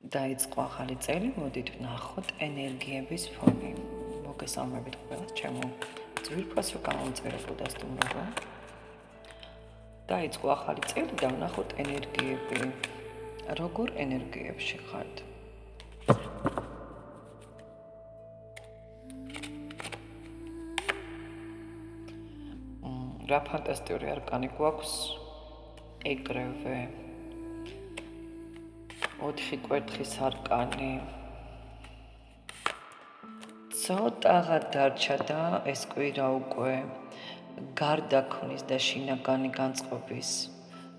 დაიწყო ახალი წელი, მოდით ვნახოთ ენერგიების ფონი. მოგესალმებით ყველას, ჩემო ძვირფას რო გამომწერებო და სტუმრობა. დაიწყო ახალი წელი და ვნახოთ ენერგიები. როგორ ენერგიებში ხართ? რა ფანტასტიკური არკანი გვაქვს? ეგრევე 4 კვერთხის არკანი. ცოტაღად დარჩა და ეს კვირა უკვე გარდაქმნის და შინაგანი განწყობის,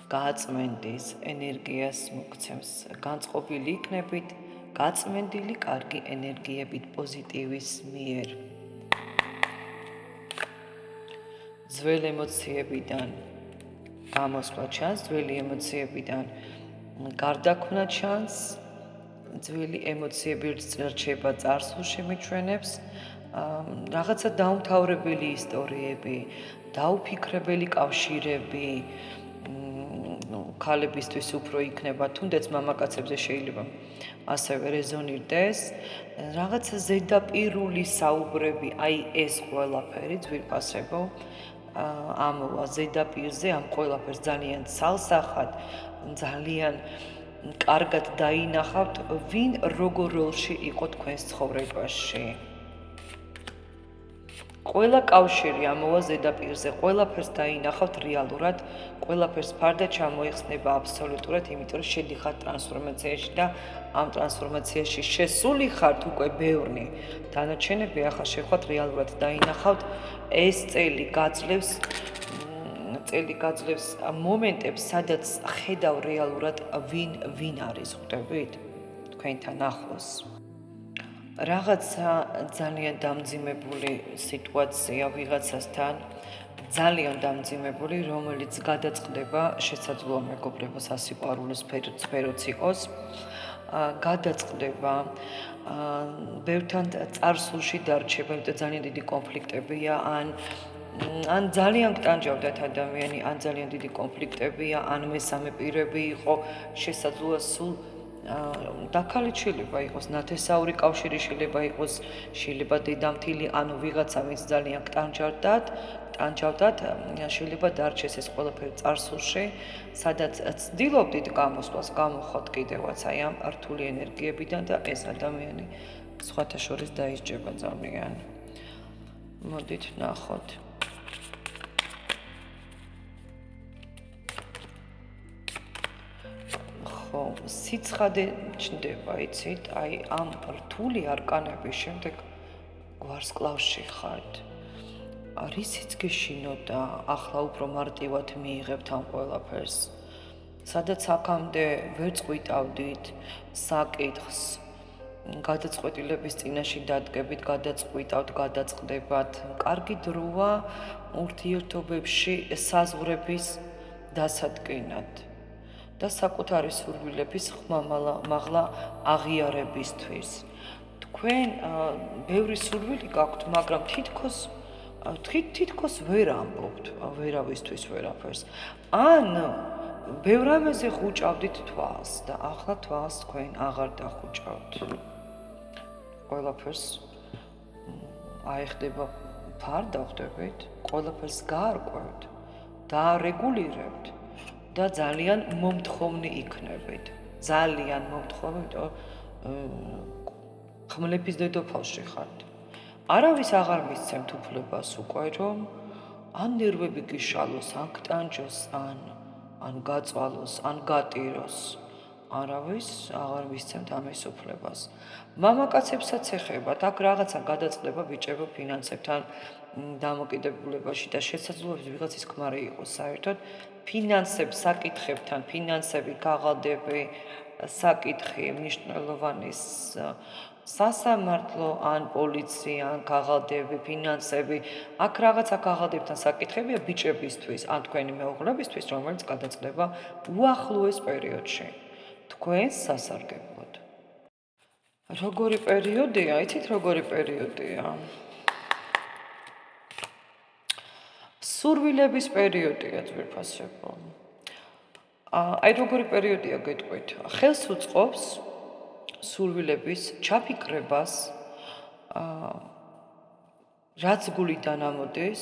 გაწმენდის ენერგიას მოგცემს. განწყობილი იქნებით, გაწმენდილი კარგი ენერგიებით პოზიტივის მიერ. ძველი ემოციებიდან გამოსვლა ჩანს, ძველი ემოციებიდან გარდაქმნა ჩანს, ძველი ემოციები რჩება წარსულში მიჩვენებს, რაღაცა დაუმთავრებელი ისტორიები, დაუფიქრებელი კავშირები, ქალებისთვის უფრო იქნება, თუნდაც მამაკაცებზე შეიძლება ასევე რეზონირდეს, რაღაცა ზედაპირული საუბრები, აი ეს ყველაფერი ძვირფასებო ამოვა ზედაპირზე, ამ ყველაფერს ძალიან ცალსახად, ძალიან კარგად დაინახავთ, ვინ როგორ როლში იყო თქვენს ცხოვრებაში. ყველა კავშირი ამოვა ზედაპირზე, ყველაფერს დაინახავთ რეალურად, ყველაფერს ფარდა ჩამოიხსნება აბსოლუტურად, იმიტომ რომ შედიხართ ტრანსფორმაციაში და ამ ტრანსფორმაციაში შესული ხართ უკვე ბევრი. დანარჩენები ახლა შეხვდათ რეალურად დაინახავთ, ეს წელი გაძლევს მომენტებს, სადაც ხედავ რეალურად ვინ არის, ხვდებით? თქვენთან ახლოს. რაღაცა ძალიან დამძიმებული სიტუაცია ვიღაცასთან, ძალიან დამძიმებული, რომელიც გადაწყდება, შესაძლოა მეგობრებო სასიყვარულო სფეროც იყოს, გადაწყდება, ბევრთან წარსულში დარჩება, იმიტომ ძალიან დიდი კონფლიქტებია, ან ძალიან გტანჯავდათ ადამიანი, ან ძალიან დიდი კონფლიქტებია, ან მესამე პირები იყო, შესაძლოა სულ დაქალით შეიძლება იყოს, ნათესაური კავშირი შეიძლება იყოს, შეიძლება დედამთილი, ანუ ვიღაცა ვინც ძალიან გტანჯავდათ, შეიძლება დარჩეს ეს ყველაფერი წარსულში, სადაც ცდილობდით გამოსვლას, გამოხოთ კიდევაც აი ამ რთული ენერგიებიდან და ეს ადამიანი სხვათა შორის დაისჯება ძალიან. მოდით ვნახოთ. სიცხადე ჩნდება, იცით, აი ამ რთული არკანების შემდეგ ვარსკვლავში ხართ. რისიც გეშინოდა, ახლა უფრო მარტივად მიიღებთ ამ ყველაფერს. სადაც აქამდე ვერ წყვიტავდით საკითხს, გადაწყვეტილების წინაშე დადგებით, გადაწყვიტავთ, გადაწყდებათ. კარგი დროა ურთიერთობებში საზღვრების დასადგენად. და საკუთარი სურვილების ხმამაღლა აღიარებისთვის. თქვენ ბევრი სურვილი გაქვთ, მაგრამ თითქოს ვერ ამბობთ, ვერავისთვის ვერაფერს. ან ბევრ ამაზე ხუჭავდით თვალს და ახლა თვალს თქვენ აღარ დახუჭავთ. ყველაფერს აიხდება ფარდა, ხვდებით? ყველაფერს გაარკვევთ, დაარეგულირებთ. და ძალიან მომთხოვნი იქნებით. ძალიან მომთხოვნი, ხმლების დედოფალში ხართ. არავის აღარ მისცემთ უფლებას უკვე, რომ ან ნერვები გიშალოს, ან გტანჯოს, ან გაწვალოს, ან გატიროს. არავის აღარ მისცემთ ამის უფლებას. მამაკაცებსაც ეხებათ, აქ რაღაცა გადაწყდება ბიჭებო ფინანსებთან დამოკიდებულებაში და შესაძლოა ვიღაცის ქმარი იყოს საერთოდ ფინანსებს საკითხებთან, ფინანსები, გაღალდები, საკითხი, მნიშვნელოვანი სასამართლო, ან პოლიცია, ან გაღალდები, ფინანსები, აქ რაღაცა გაღალდებთან საკითხებია ბიჭებისთვის, ან თქვენი მეუღლებისთვის, რომელიც გადაწყდება უახლოეს პერიოდში. თქვენს სასარგებლოდ. როგორი პერიოდია, იცით როგორი პერიოდია? სურვილების პერიოდია ძვირფასებო. აი როგორი პერიოდია გეტყვით. ხელს უწყობს სურვილების ჩაფიქრებას, რაც გულიდან ამოდის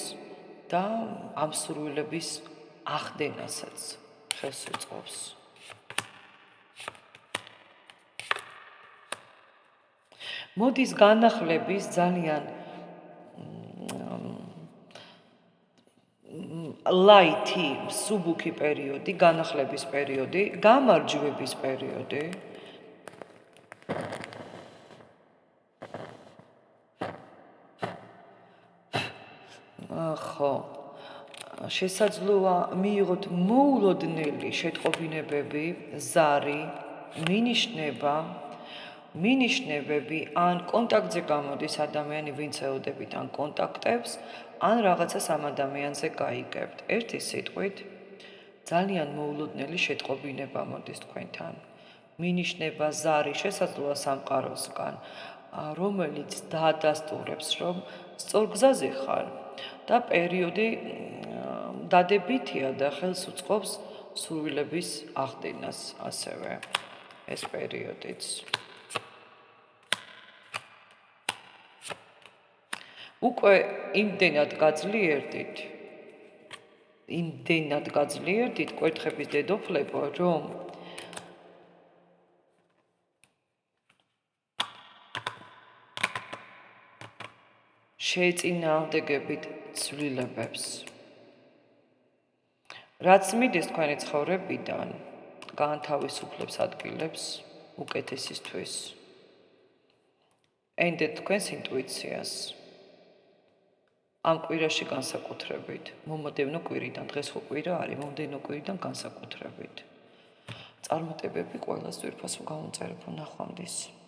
და ამ სურვილების ახდენასაც ხელს უწყობს. მოდის განახლების ძალიან ლაითი, სუბუქი პერიოდი, განახლების პერიოდი, გამარჯვების პერიოდი. ხო, შესაძლოა მიიღოთ მოულოდნელი შეტყობინებები, ზარი, მინიშნებები ან კონტაქტზე გამოდის ადამიანი, ვინც ელოდებით ან კონტაქტებს, ან რაღაცას ამ ადამიანზე გაიგებთ. ერთი სიტყვით, ძალიან მოულოდნელი შეტყობინება მოდის თქვენთან. მინიშნება ზარი, შესაძლოა სამყაროსგან, რომელიც დაადასტურებს, რომ სწორ გზაზე ხარ და პერიოდი დადებითია და ხელს უწყობს სურვილების ახდენას ასევე ეს პერიოდიც. უკვე იმდენად გაძლიერდით კვერთხების დედოფლებო, რომ შეეწინააღმდეგებით ცვლილებებს. რაც მიდის თქვენი ცხოვრებიდან, გაანთავისუფლებს ადგილებს უკეთესისთვის. ენდეთ თქვენს ინტუიციას. ამ კვირაში განსაკუთრებით, მომდევნო კვირიდან, დღეს ხო კვირა არის, მომდევნო კვირიდან განსაკუთრებით. წარმატებები ყველას ძვირფასო გამომწერებო ნახვამდის.